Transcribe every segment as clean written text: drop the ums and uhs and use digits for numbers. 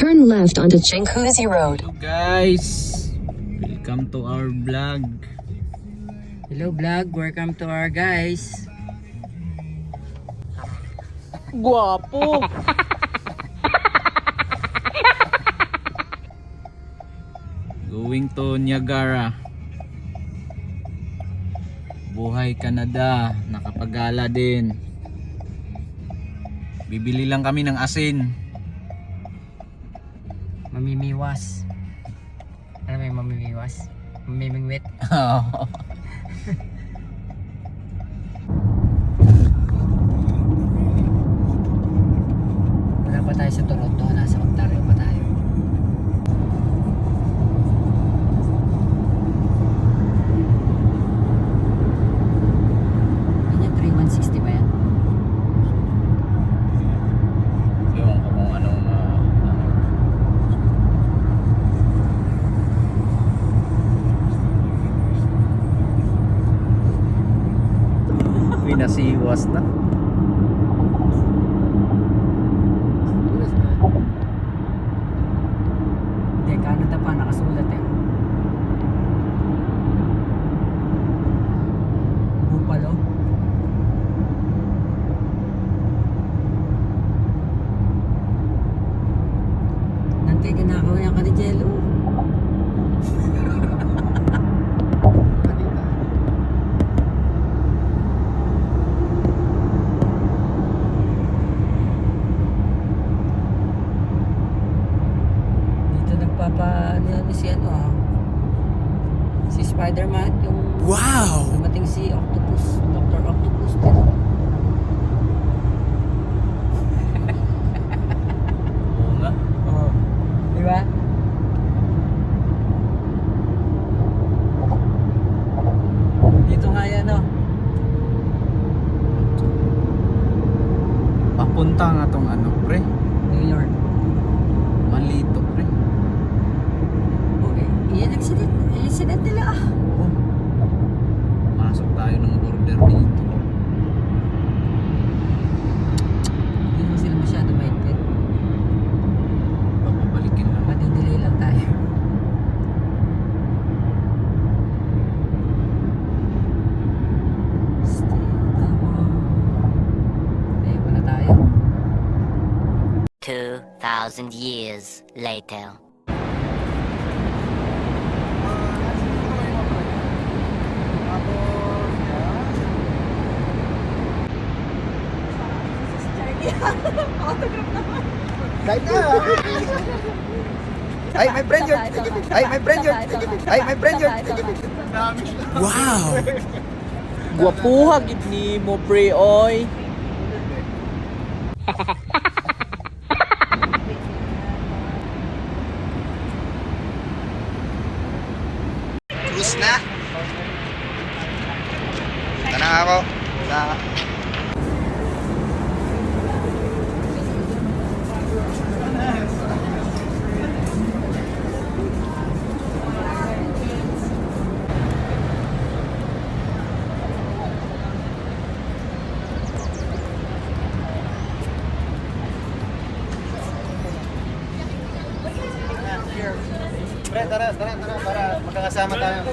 Turn left onto Chinguzi Road. Hello guys, welcome to our vlog. Hello vlog, welcome to our guys. Guwapo. Going to Niagara. Buhay Canada, nakapagala din. Bibili lang kami ng asin. Mamimiwas. Ano may mamimiwas? Mamimingwit. Wala pa tayo sa Toronto, nasa Ontario pa tayo. Ganyan 3160 ba yan? Ewan ko kung anong pinasiwas na. Hindi, Canada pa, nakasulat eh. Buffalo. Nantay ginagawa ka ni Jello. Dito si Spider-Man, yung dumating si Octopus, Dr. Octopus din. Oo nga. Oo. Di ba? Dito nga yan, no? Papunta nga tong ano pre, New York. malito pre. Okay. Yan accident nila ah. Oh. Masok tayo ng border dito. Hindi mo sila masyado maintin. Papabalikin lang. Madidelay lang tayo. Stay muna tayo. 2,000 years later. Ay, my friend yun. Ay, my friend yun. Ay, my friend yun. Wow! Gwapuha gid ni mo pre oy. Cruise na. Tanang ako. Sa... Pre, tara, para magkakasama tayo.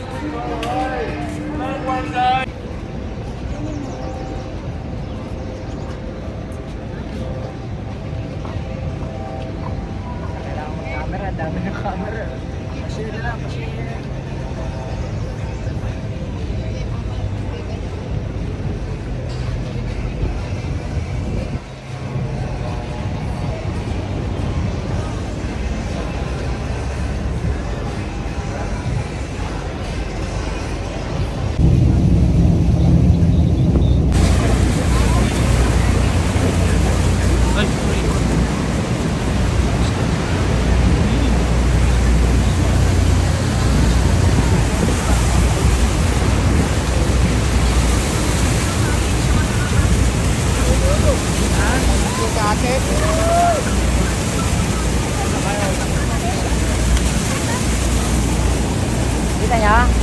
Camera, dami ng camera. Pasiri lang, pasiri.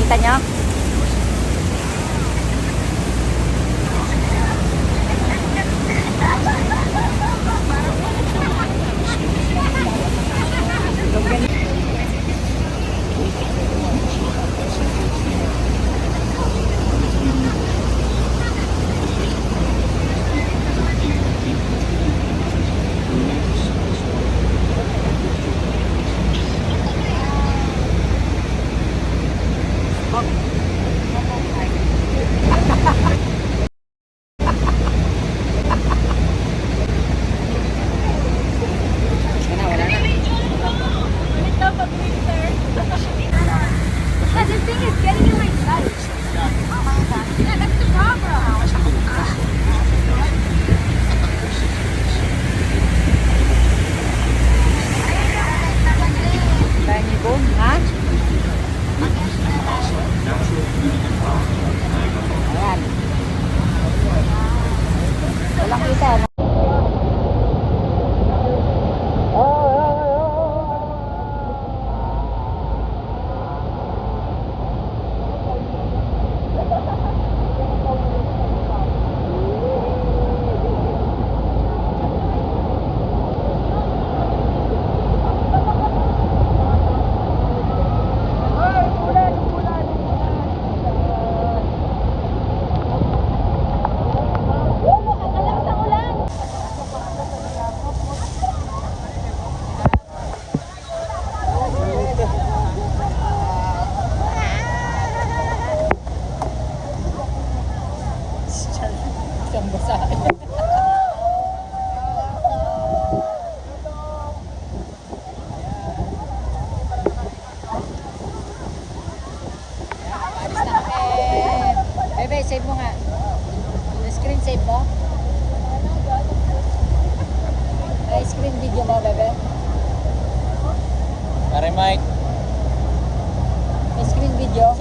Kita nyo? mo, bebe? Pare Mike. May screen video?